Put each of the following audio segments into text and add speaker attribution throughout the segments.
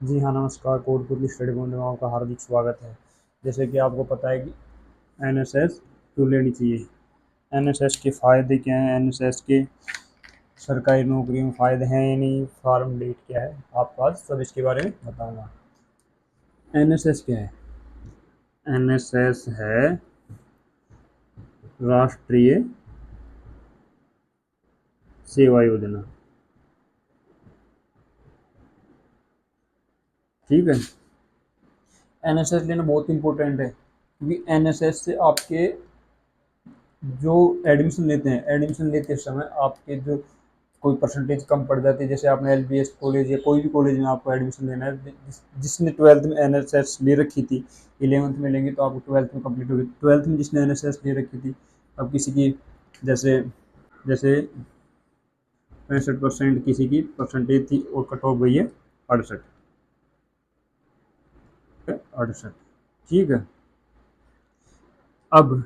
Speaker 1: जी हाँ, नमस्कार। Kotputli study point में आपका हार्दिक स्वागत है। जैसे कि आपको पता है कि एनएसएस क्यों लेनी चाहिए, एनएसएस के फ़ायदे क्या हैं, एनएसएस के सरकारी नौकरी में फ़ायदे हैं या नहीं, फार्म डेट क्या है, आपको आज सब इसके बारे में बताऊंगा। एनएसएस क्या है? एनएसएस है राष्ट्रीय सेवा योजना। ठीक है, एनएसएस लेना बहुत इंपॉर्टेंट है क्योंकि एनएसएस से आपके जो एडमिशन लेते समय आपके जो कोई परसेंटेज कम पड़ जाती है। जैसे आपने एलबीएस कॉलेज या कोई भी कॉलेज में आपको एडमिशन लेना है, जिसने ट्वेल्थ में एनएसएस ले रखी थी, इलेवंथ में लेंगे तो आपको ट्वेल्थ में कंप्लीट होगी। ट्वेल्थ में जिसने एनएसएस ले रखी थी, अब किसी की जैसे जैसे 65% किसी की परसेंटेज थी और कट ऑफ गई है 68। 68, ठीक है। अब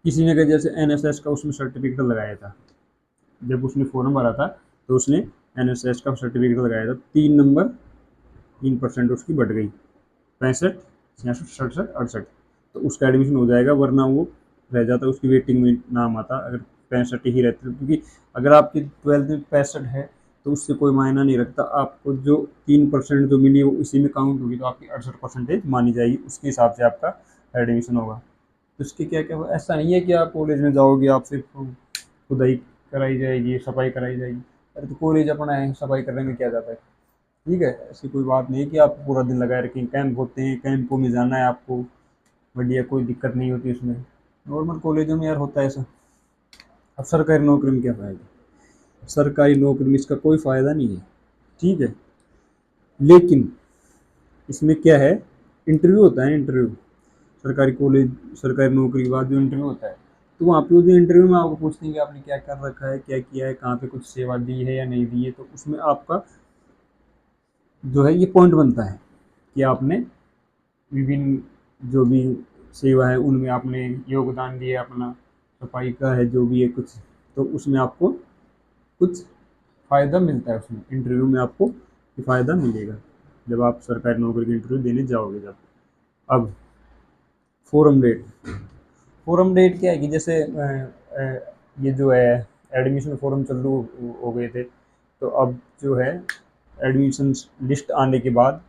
Speaker 1: किसी ने जैसे एनएसएस का उसमें सर्टिफिकेट लगाया था, जब उसने फॉर्म भरा था तो उसने एनएसएस का सर्टिफिकेट लगाया था, 3 नंबर 3% उसकी बढ़ गई, 65, 66, 67, 68, तो उसका एडमिशन हो जाएगा। वरना वो रह जाता, उसकी वेटिंग में नाम आता अगर 65 ही रहते। क्योंकि अगर आपकी ट्वेल्थ में 65 है तो उससे कोई मायना नहीं रखता, आपको जो 3% जो मिली वो इसी में काउंट होगी, तो आपकी 68% मानी जाएगी, उसके हिसाब से आपका एडमिशन होगा। तो इसके क्या क्या, ऐसा नहीं है कि आप कॉलेज में जाओगे आपसे खुदाई कराई जाएगी, सफाई कराई जाएगी। अरे तो कॉलेज अपना है, सफाई करने में क्या जाता है। ठीक है, ऐसी कोई बात नहीं है कि आप पूरा दिन लगाए रखें। कैंप होते हैं, कैंपों में जाना है आपको, बढ़िया, कोई दिक्कत नहीं होती उसमें। नॉर्मल कॉलेजों में यार होता है ऐसा। अब सरकारी नौकरी में क्या फ़ायदा? सरकारी नौकरी में इसका कोई फ़ायदा नहीं है। ठीक है, लेकिन इसमें क्या है, इंटरव्यू होता है, इंटरव्यू सरकारी कॉलेज, सरकारी नौकरी के बाद जो इंटरव्यू होता है, तो वहाँ पे जो इंटरव्यू में आपको पूछते हैं कि आपने क्या कर रखा है, क्या किया है, कहाँ पे कुछ सेवा दी है या नहीं दी है, तो उसमें आपका जो है ये पॉइंट बनता है कि आपने विभिन्न जो भी सेवा है उनमें आपने योगदान दिया अपना, सफाई का है जो भी है कुछ, तो उसमें आपको कुछ फ़ायदा मिलता है। उसमें इंटरव्यू में आपको फ़ायदा मिलेगा जब आप सरकारी नौकरी की इंटरव्यू देने जाओगे जब। अब फोरम डेट, फोरम डेट क्या है कि जैसे ये जो है एडमिशन फॉर्म चालू हो गए थे, तो अब जो है एडमिशन लिस्ट आने के बाद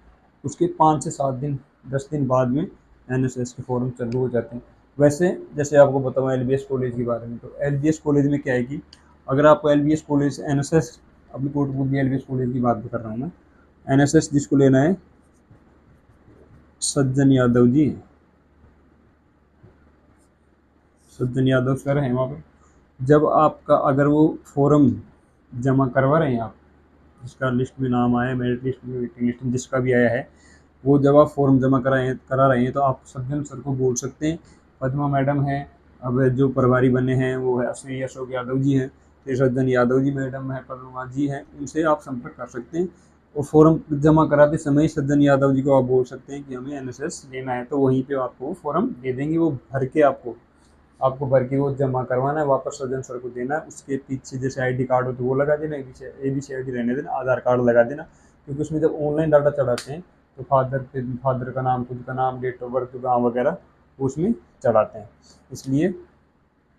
Speaker 1: उसके 5 से 7 दिन 10 दिन बाद में एनएसएस के फॉर्म चालू हो जाते हैं। वैसे जैसे आपको बताऊँ एलबीएस कॉलेज के बारे में, तो एलबीएस कॉलेज में क्या है कि अगर आपको एलबीएस कॉलेज एनएसएस, अपनी कोटपुतली एलबीएस कॉलेज की बात कर रहा हूँ मैं, एनएसएस जिसको लेना है, सज्जन यादव जी, सज्जन यादव सर हैं वहाँ पे। जब आपका अगर वो फॉर्म जमा करवा रहे हैं आप, जिसका लिस्ट में नाम आया, मेरिट लिस्ट में, वेटिंग लिस्ट में, जिसका भी आया है, वो जब आप फॉर्म जमा करा रहे हैं तो आप सज्जन सर को बोल सकते हैं। पद्मा मैडम है, अब जो प्रभारी बने हैं वो है श्री अशोक यादव जी हैं, श्री सज्जन यादव जी मैडम है, पद्मा जी हैं, उनसे आप संपर्क कर सकते हैं। और फॉर्म जमा कराते समय सज्जन यादव जी को आप बोल सकते हैं कि हमें एनएसएस लेना है, तो वहीं पे आपको फॉर्म दे देंगे, वो भर के आपको आपको भर के वो जमा करवाना है, वापस सज्जन सर को देना है। उसके पीछे जैसे आईडी कार्ड हो तो वो लगा देना, एबीसी आईडी रहने देना, आधार कार्ड लगा देना। क्योंकि उसमें जब ऑनलाइन डाटा चढ़ाते हैं तो फादर का नाम, खुद का नाम, डेट ऑफ बर्थ, गाँव वगैरह उसमें चढ़ाते हैं। इसलिए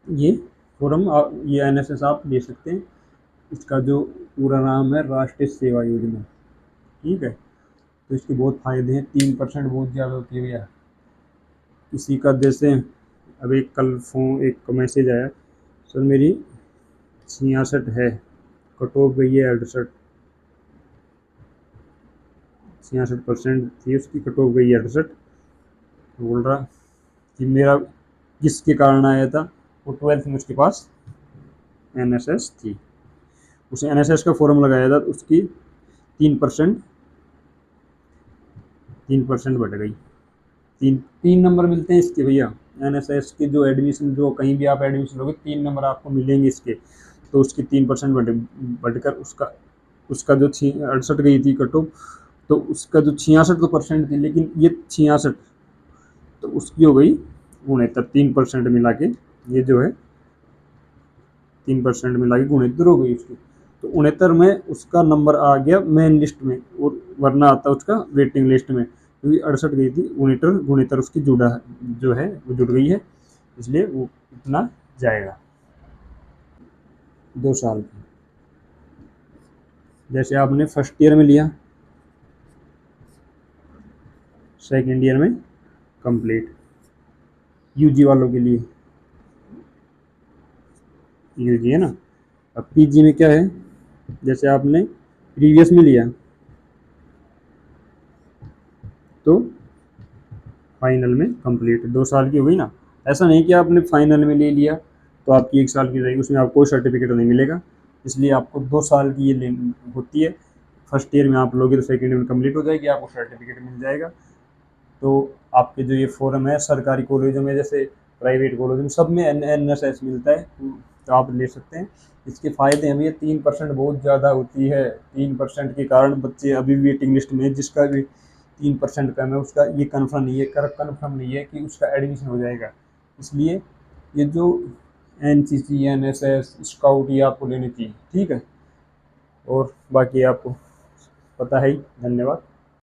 Speaker 1: ये फॉर्म ये एनएसएस आप ले सकते हैं। इसका जो पूरा नाम है राष्ट्रीय सेवा योजना। ठीक है, तो इसके बहुत फायदे हैं। 3% बहुत ज़्यादा होती है भैया। किसी का जैसे अब एक कल फोन एक मैसेज आया, सर मेरी 66 है, कट ऑफ गई है 68, 66% थी उसकी, कट ऑफ गई है 68। बोल रहा कि मेरा किसके कारण आया था, वो ट्वेल्थ में उसके पास एनएसएस थी, उसने एनएसएस का फॉर्म लगाया था, तो उसकी 3% 3% बढ़ गई। तीन तीन नंबर मिलते हैं इसके भैया। एनएसएस के जो एडमिशन, जो कहीं भी आप एडमिशन लोगे 3 नंबर आपको मिलेंगे इसके, तो उसकी 3% बढ़कर उसका उसका जो 68 गई थी कट ऑफ, तो उसका जो 66 तो परसेंट थी, लेकिन ये 66 तो उसकी हो गई 69, 3% मिला के, ये जो है 3% मिला के 69 हो गई उसकी। तो 69 में उसका नंबर आ गया मेन लिस्ट में, और वरना आता उसका वेटिंग लिस्ट में, क्योंकि 68 गई थी, 69 उसकी जुड़ा जो है वो जुड़ गई है, इसलिए वो इतना जाएगा 2 साल की। जैसे आपने फर्स्ट ईयर में लिया, सेकेंड ईयर में कंप्लीट, यूजी वालों के लिए यूजी है ना। अब पीजी में क्या है, जैसे आपने प्रीवियस में लिया तो फाइनल में कंप्लीट 2 साल की हुई ना। ऐसा नहीं कि आपने फाइनल में ले लिया तो आपकी 1 साल की रहेगी, उसमें आपको कोई सर्टिफिकेट नहीं मिलेगा, इसलिए आपको 2 साल की ये होती है। फर्स्ट ईयर में आप लोगे तो सेकेंड ईयर में कंप्लीट हो जाएगी, आपको सर्टिफिकेट मिल जाएगा। तो आपके जो ये फॉरम है सरकारी कॉलेजों में, जैसे प्राइवेट कॉलेजों में, सब में NSS मिलता है, तो आप ले सकते हैं। इसके फ़ायदे हमें, 3% बहुत ज़्यादा होती है, 3% के कारण बच्चे अभी वेटिंग लिस्ट में, जिसका भी 3% कम है उसका ये कन्फर्म नहीं है कि उसका एडमिशन हो जाएगा। इसलिए ये जो NCC NSS स्काउट ये आपको लेनी चाहिए, ठीक है। और बाकी आपको पता है ही। धन्यवाद।